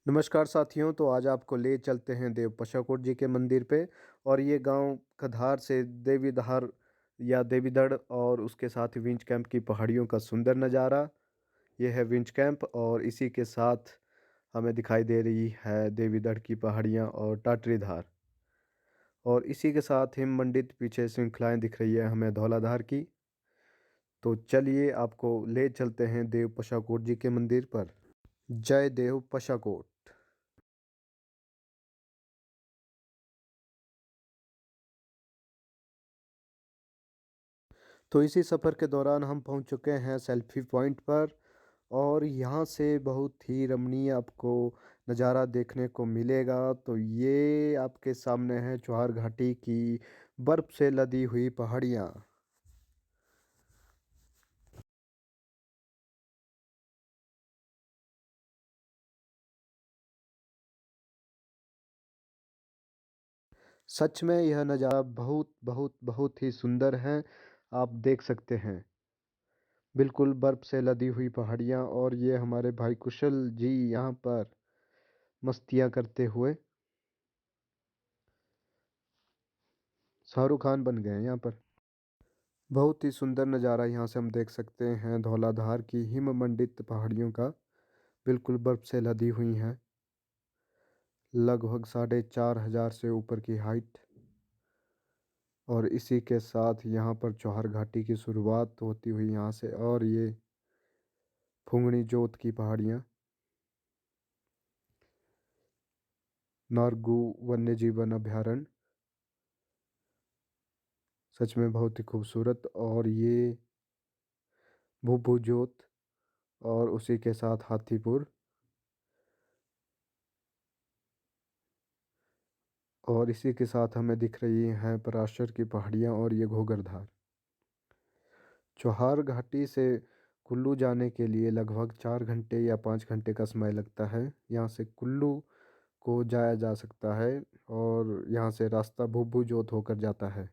नमस्कार साथियों, तो आज आपको ले चलते हैं देव पशाकोट जी के मंदिर पे। और ये गांव कधार से देवीधार या देवीधड़ और उसके साथ ही विंच कैंप की पहाड़ियों का सुंदर नज़ारा। ये है विंच कैंप और इसी के साथ हमें दिखाई दे रही है देवीधड़ की पहाड़ियाँ और टाटरी धार। और इसी के साथ हिम मंडित पीछे श्रृंखलाएं दिख रही है हमें धौलाधार की। तो चलिए आपको ले चलते हैं देव पशाकोट जी के मंदिर पर। जय देव पशाकोट। तो इसी सफ़र के दौरान हम पहुंच चुके हैं सेल्फी पॉइंट पर। और यहाँ से बहुत ही रमणीय आपको नज़ारा देखने को मिलेगा। तो ये आपके सामने है चौहार घाटी की बर्फ़ से लदी हुई पहाड़ियाँ। सच में यह नज़ारा बहुत बहुत बहुत ही सुंदर है। आप देख सकते हैं बिल्कुल बर्फ़ से लदी हुई पहाड़ियाँ। और ये हमारे भाई कुशल जी यहाँ पर मस्तियाँ करते हुए शाहरुख खान बन गए हैं यहाँ पर। बहुत ही सुंदर नज़ारा यहाँ से हम देख सकते हैं धौलाधार की हिम मंडित पहाड़ियों का। बिल्कुल बर्फ से लदी हुई हैं, लगभग 4,500 से ऊपर की हाइट। और इसी के साथ यहाँ पर चौहर घाटी की शुरुआत होती हुई यहाँ से। और ये फुंगनी जोत की पहाड़ियाँ, नारगू वन्य जीवन अभयारण्य, सच में बहुत ही खूबसूरत। और ये भूभू जोत और उसी के साथ हाथीपुर और इसी के साथ हमें दिख रही हैं पराशर की पहाड़ियाँ और ये घोगरधार। चौहार घाटी से कुल्लू जाने के लिए लगभग 4 घंटे या 5 घंटे का समय लगता है। यहाँ से कुल्लू को जाया जा सकता है और यहाँ से रास्ता भुभु जोत होकर जाता है।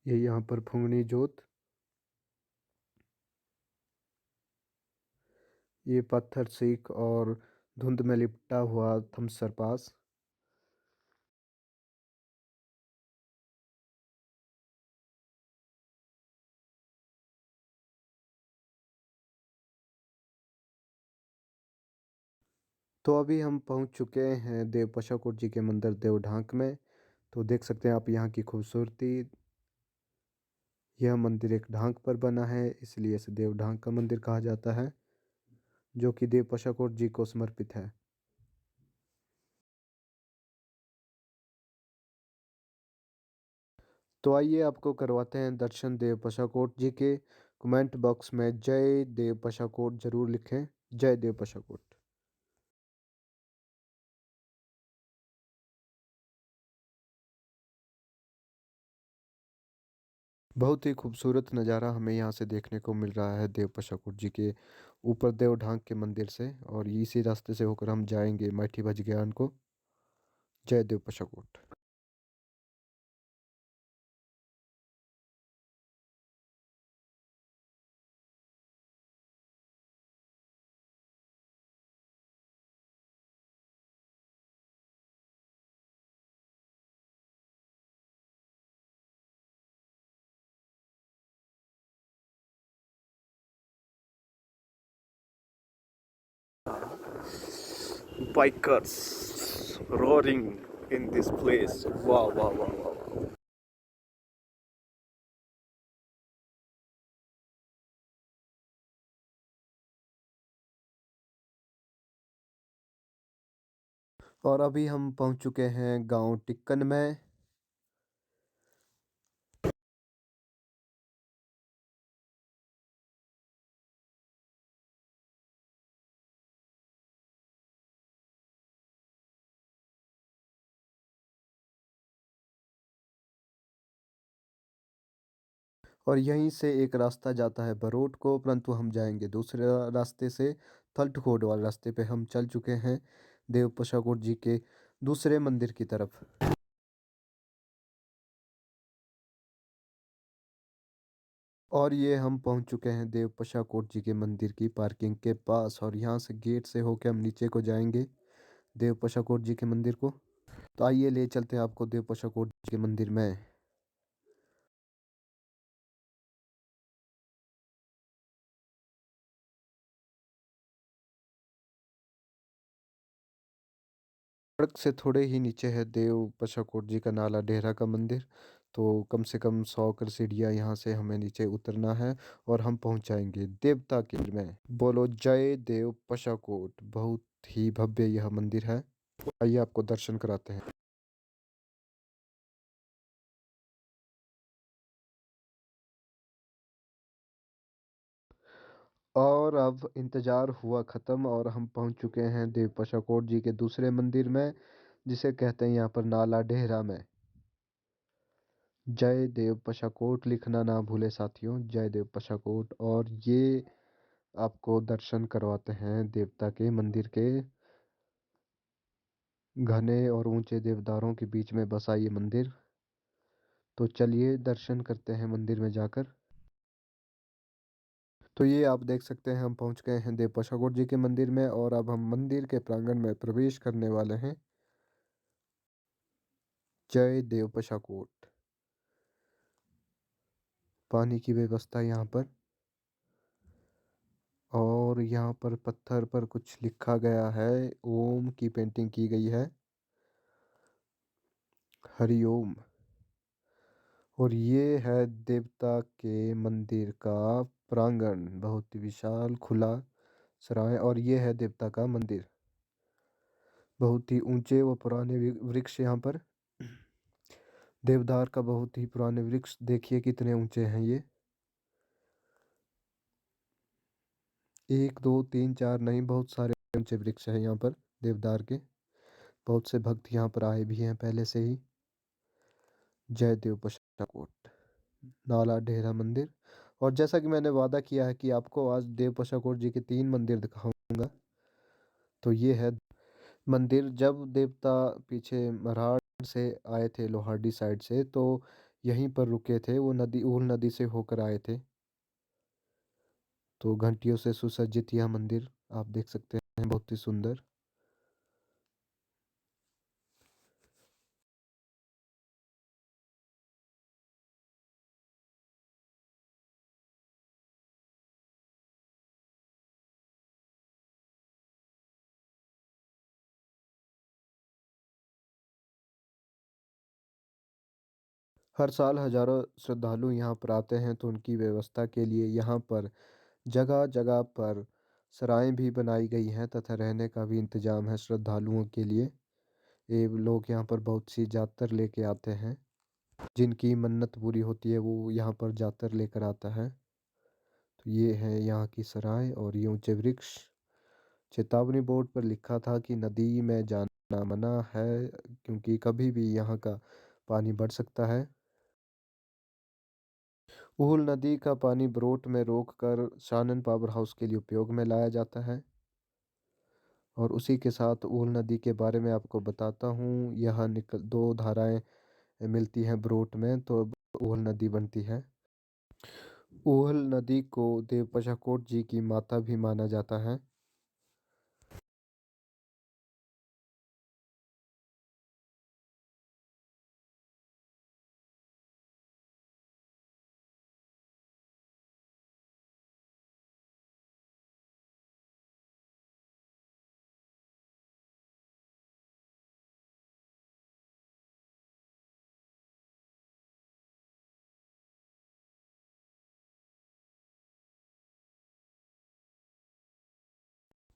ये यहाँ पर फुंगनी जोत, ये पत्थर सीख और धुंध में लिपटा हुआ थमसर पास। तो अभी हम पहुँच चुके हैं देव पशाकोट जी के मंदिर देव ढांक में। तो देख सकते हैं आप यहाँ की खूबसूरती। यह मंदिर एक ढांक पर बना है, इसलिए इसे देव ढांक का मंदिर कहा जाता है, जो कि देव पशाकोट जी को समर्पित है। तो आइए आपको करवाते हैं दर्शन देव पशाकोट जी के। कमेंट बॉक्स में जय देव पशाकोट जरूर लिखें। जय देव पशाकोट। बहुत ही खूबसूरत नज़ारा हमें यहाँ से देखने को मिल रहा है देव पशाकोट जी के ऊपर देव ढांक के मंदिर से। और इसी रास्ते से होकर हम जाएंगे मैठी भज ज्ञान को। जय देव Pashakot. Bikers roaring in this place. Wow, wow, wow, wow. और अभी हम पहुंच चुके हैं गांव टिक्कन में। और यहीं से एक रास्ता जाता है बरोट को, परंतु हम जाएंगे दूसरे रास्ते से। थल्टकोट वाले रास्ते पे हम चल चुके हैं देव पशाकोट जी के दूसरे मंदिर की तरफ। और ये हम पहुंच चुके हैं देव पशाकोट जी के मंदिर की पार्किंग के पास, और यहाँ से गेट से होके हम नीचे को जाएंगे देव पशाकोट जी के मंदिर को। तो आइए ले चलते हैं आपको देव पशाकोट जी के मंदिर में। सड़क से थोड़े ही नीचे है देव पशाकोट जी का नाला डेहरा का मंदिर। तो कम से कम 100 सीढ़ियाँ यहाँ से हमें नीचे उतरना है, और हम पहुँच जाएंगे देवता के मंदिर में। बोलो जय देव पशाकोट। बहुत ही भव्य यह मंदिर है। आइए आपको दर्शन कराते हैं। और अब इंतजार हुआ खत्म, और हम पहुंच चुके हैं देव पशाकोट जी के दूसरे मंदिर में, जिसे कहते हैं यहाँ पर नाला डेहरा में। जय देव पशाकोट लिखना ना भूले साथियों, जय देव पशाकोट। और ये आपको दर्शन करवाते हैं देवता के मंदिर के। घने और ऊंचे देवदारों के बीच में बसा ये मंदिर। तो चलिए दर्शन करते हैं मंदिर में जाकर। तो ये आप देख सकते हैं हम पहुंच गए हैं देव पशाकोट जी के मंदिर में, और अब हम मंदिर के प्रांगण में प्रवेश करने वाले हैं। जय देव पशाकोट। पानी की व्यवस्था यहाँ पर, और यहाँ पर पत्थर पर कुछ लिखा गया है, ओम की पेंटिंग की गई है, हरिओम। और ये है देवता के मंदिर का प्रांगण, बहुत ही विशाल खुला सराय। और ये है देवता का मंदिर। बहुत ही ऊंचे व पुराने वृक्ष यहाँ पर। देवदार का बहुत ही पुराने वृक्ष, देखिए कितने ऊंचे हैं ये। एक दो तीन चार नहीं, बहुत सारे ऊंचे वृक्ष हैं यहाँ पर देवदार के। बहुत से भक्त यहाँ पर आए भी हैं पहले से ही। जय देव पशाकोट नाला डेहरा मंदिर। और जैसा कि मैंने वादा किया है कि आपको आज देव पशाकोट जी के 3 मंदिर दिखाऊंगा। तो ये है मंदिर। जब देवता पीछे मरहाट से आए थे, लोहारडी साइड से, तो यहीं पर रुके थे। वो नदी, ऊल नदी से होकर आए थे। तो घंटियों से सुसज्जित यह मंदिर आप देख सकते हैं, बहुत ही सुंदर। हर साल हजारों श्रद्धालु यहाँ पर आते हैं, तो उनकी व्यवस्था के लिए यहाँ पर जगह जगह पर सराएं भी बनाई गई हैं, तथा रहने का भी इंतजाम है श्रद्धालुओं के लिए। ये लोग यहाँ पर बहुत सी जातर लेके आते हैं। जिनकी मन्नत पूरी होती है वो यहाँ पर जातर लेकर आता है। तो ये है यहाँ की सराय, और ये ऊंचे वृक्ष। चेतावनी बोर्ड पर लिखा था कि नदी में जाना मना है, क्योंकि कभी भी यहाँ का पानी बढ़ सकता है। ऊहल नदी का पानी ब्रोट में रोककर शानन पावर हाउस के लिए उपयोग में लाया जाता है। और उसी के साथ ऊहल नदी के बारे में आपको बताता हूँ। यह निकल 2 धाराएं मिलती हैं ब्रोट में, तो ऊहल नदी बनती है। ऊहल नदी को देव पशाकोट जी की माता भी माना जाता है।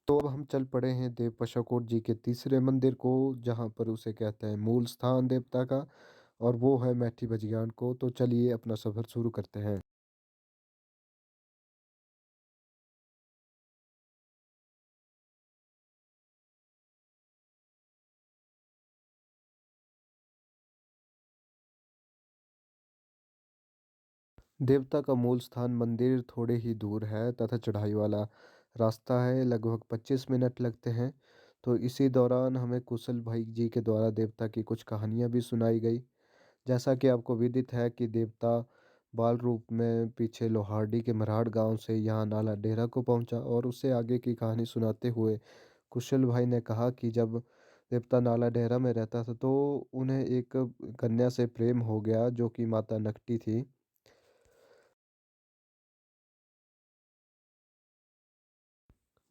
तो अब हम चल पड़े हैं देव पशाकोट जी के तीसरे मंदिर को, जहाँ पर उसे कहते हैं मूल स्थान देवता का, और वो है मैठी भजियान को। तो चलिए अपना सफर शुरू करते हैं। देवता का मूल स्थान मंदिर थोड़े ही दूर है, तथा चढ़ाई वाला रास्ता है, लगभग 25 मिनट लगते हैं। तो इसी दौरान हमें कुशल भाई जी के द्वारा देवता की कुछ कहानियाँ भी सुनाई गई। जैसा कि आपको विदित है कि देवता बाल रूप में पीछे लोहारडी के मरहाट गांव से यहाँ नाला डेरा को पहुंचा और उससे आगे की कहानी सुनाते हुए कुशल भाई ने कहा कि जब देवता नाला डेरा में रहता था तो उन्हें एक कन्या से प्रेम हो गया जो कि माता नकटी थी।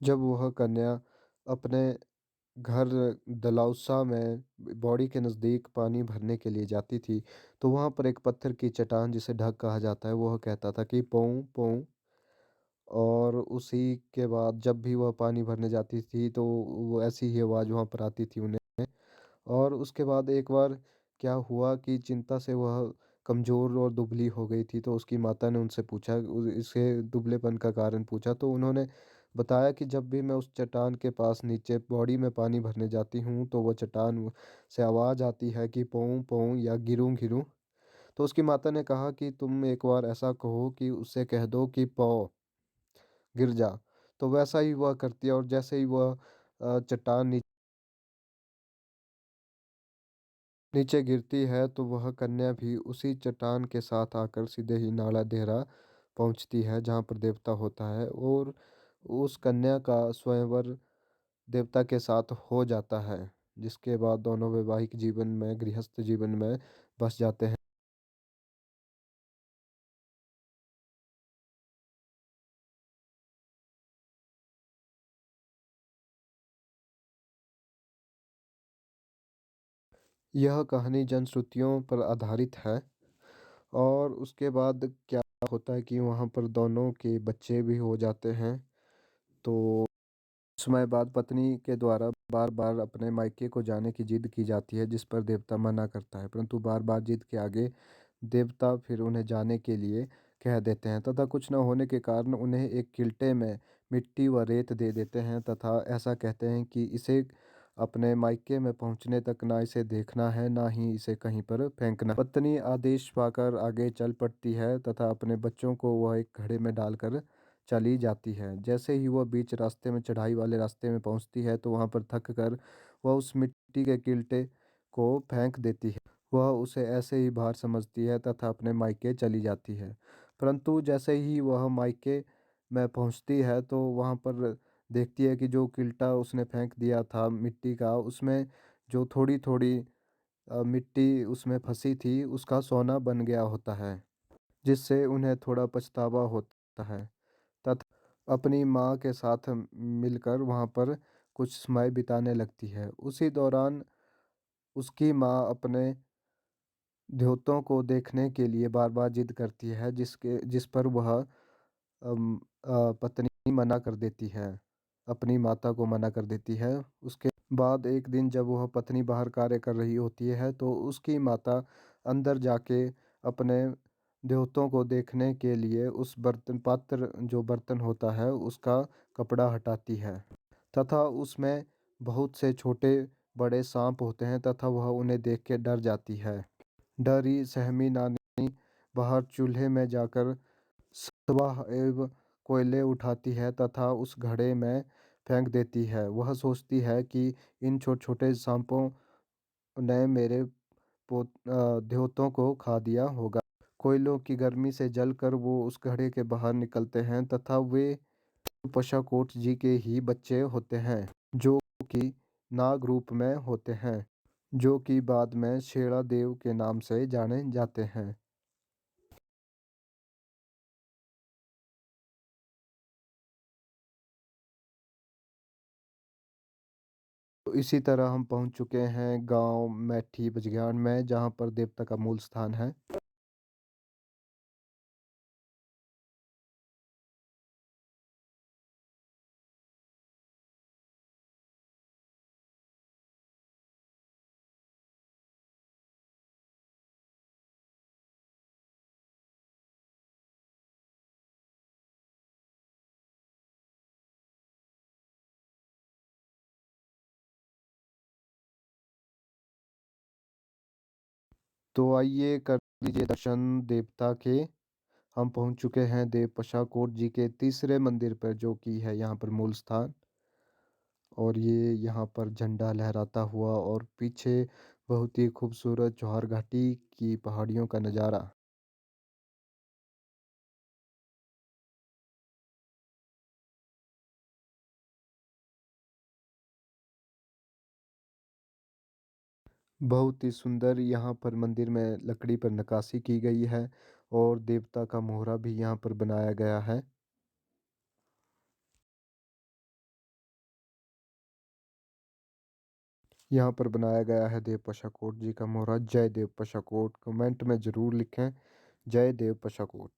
जब वह कन्या अपने घर दलौसा में बॉडी के नज़दीक पानी भरने के लिए जाती थी तो वहां पर एक पत्थर की चट्टान जिसे ढग कहा जाता है वह कहता था कि पों पों। और उसी के बाद जब भी वह पानी भरने जाती थी तो वो ऐसी ही आवाज़ वहां पर आती थी उन्हें। और उसके बाद एक बार क्या हुआ कि चिंता से वह कमज़ोर और दुबली हो गई थी तो उसकी माता ने उनसे पूछा इसके दुबलेपन का कारण पूछा तो उन्होंने बताया कि जब भी मैं उस चट्टान के पास नीचे बॉडी में पानी भरने जाती हूँ तो वह चट्टान से आवाज़ आती है कि पों पों या गिरूं गिरूं। तो उसकी माता ने कहा कि तुम एक बार ऐसा कहो कि उससे कह दो कि पौ गिर जा। तो वैसा ही वह करती है और जैसे ही वह चट्टान नीचे गिरती है तो वह कन्या भी उसी चट्टान के साथ आकर सीधे ही नाला देहरा पहुंचती है जहाँ पर देवता होता है और उस कन्या का स्वयंवर देवता के साथ हो जाता है जिसके बाद दोनों वैवाहिक जीवन में गृहस्थ जीवन में बस जाते हैं। यह कहानी जनश्रुतियों पर आधारित है। और उसके बाद क्या होता है कि वहाँ पर दोनों के बच्चे भी हो जाते हैं। तो समय बाद पत्नी के द्वारा बार बार अपने मायके को जाने की जिद की जाती है जिस पर देवता मना करता है परंतु बार बार जिद के आगे देवता फिर उन्हें जाने के लिए कह देते हैं तथा कुछ न होने के कारण उन्हें एक किल्टे में मिट्टी व रेत दे देते हैं तथा ऐसा कहते हैं कि इसे अपने मायके में पहुंचने तक ना इसे देखना है ना ही इसे कहीं पर फेंकना। पत्नी आदेश पाकर आगे चल पड़ती है तथा अपने बच्चों को वह एक घड़े में डालकर चली जाती है। जैसे ही वह बीच रास्ते में चढ़ाई वाले रास्ते में पहुंचती है तो वहां पर थक कर वह उस मिट्टी के कील्टे को फेंक देती है। वह उसे ऐसे ही भार समझती है तथा अपने मायके चली जाती है। परंतु जैसे ही वह मायके में पहुंचती है तो वहां पर देखती है कि जो कील्टा उसने फेंक दिया था मिट्टी का उसमें जो थोड़ी थोड़ी मिट्टी उसमें फंसी थी उसका सोना बन गया होता है जिससे उन्हें थोड़ा पछतावा होता है तथा अपनी माँ के साथ मिलकर वहाँ पर कुछ समय बिताने लगती है। उसी दौरान उसकी माँ अपने द्योतों को देखने के लिए बार बार जिद करती है जिस पर वह पत्नी मना कर देती है अपनी माता को मना कर देती है। उसके बाद एक दिन जब वह पत्नी बाहर कार्य कर रही होती है तो उसकी माता अंदर जाके अपने देवतों को देखने के लिए उस बर्तन पात्र जो बर्तन होता है उसका कपड़ा हटाती है तथा उसमें बहुत से छोटे बड़े सांप होते हैं तथा वह उन्हें देख के डर जाती है। डरी सहमी नानी बाहर चूल्हे में जाकर सुबह एवं कोयले उठाती है तथा उस घड़े में फेंक देती है। वह सोचती है कि इन छोटे छोटे सांपों ने मेरे द्योतों को खा दिया होगा। कोयलों की गर्मी से जलकर वो उस घड़े के बाहर निकलते हैं तथा वे पशाकोट जी के ही बच्चे होते हैं जो कि नाग रूप में होते हैं जो कि बाद में शेरा देव के नाम से जाने जाते हैं। तो इसी तरह हम पहुंच चुके हैं गांव मैठी बजग्यान में जहां पर देवता का मूल स्थान है। तो आइए कर लीजिए दर्शन देवता के। हम पहुंच चुके हैं देव पशाकोट जी के तीसरे मंदिर पर जो कि है यहाँ पर मूल स्थान। और ये यहाँ पर झंडा लहराता हुआ और पीछे बहुत ही खूबसूरत जौहर घाटी की पहाड़ियों का नज़ारा। बहुत ही सुंदर यहाँ पर मंदिर में लकड़ी पर नक्काशी की गई है और देवता का मोहरा भी यहाँ पर बनाया गया है। यहाँ पर बनाया गया है देव पशाकोट जी का मोहरा। जय देव पशाकोट, कमेंट में ज़रूर लिखें जय देव पशाकोट।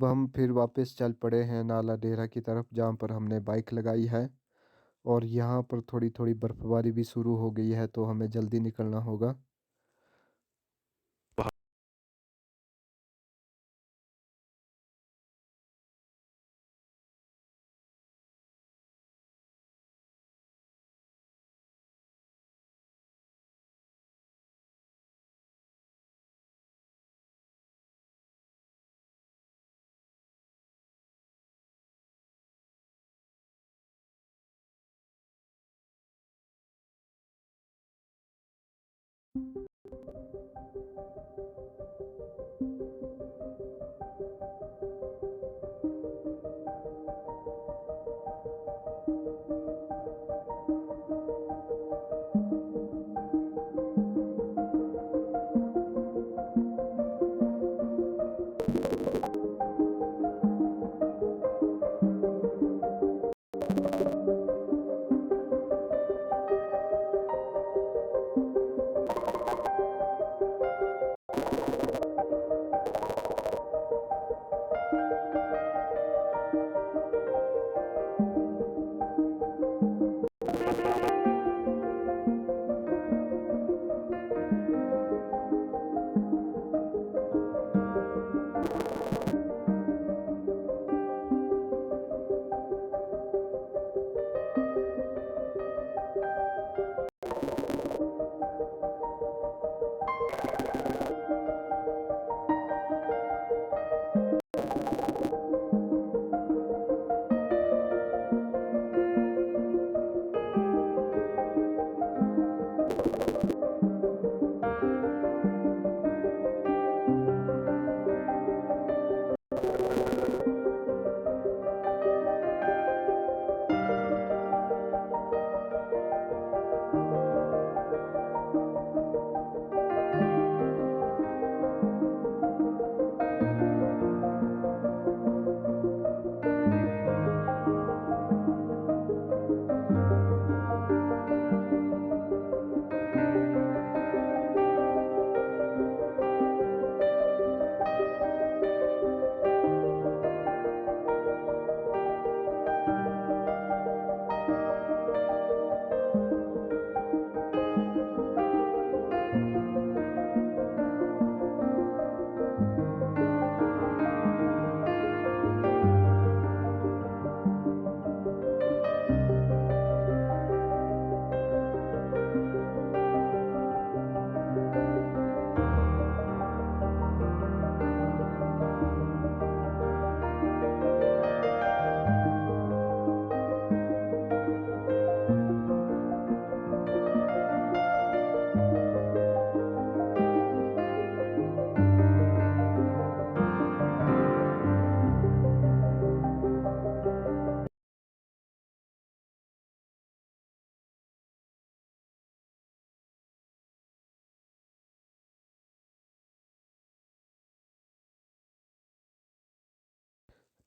अब हम फिर वापस चल पड़े हैं नाला डेरा की तरफ, जहाँ पर हमने बाइक लगाई है। और यहाँ पर थोड़ी थोड़ी बर्फबारी भी शुरू हो गई है, तो हमें जल्दी निकलना होगा।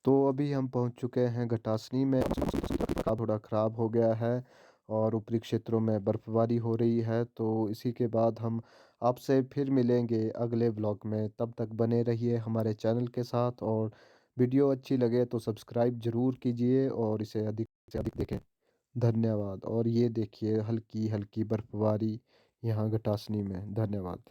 तो अभी हम पहुंच चुके हैं घटासनी में। रास्ता थोड़ा ख़राब हो गया है और ऊपरी क्षेत्रों में बर्फ़बारी हो रही है, तो इसी के बाद हम आपसे फिर मिलेंगे अगले व्लॉग में, तब तक बने रहिए हमारे चैनल के साथ और वीडियो अच्छी लगे तो सब्सक्राइब ज़रूर कीजिए और इसे अधिक से अधिक देखें। धन्यवाद। और ये देखिए हल्की हल्की बर्फबारी यहाँ घटासनी में। धन्यवाद।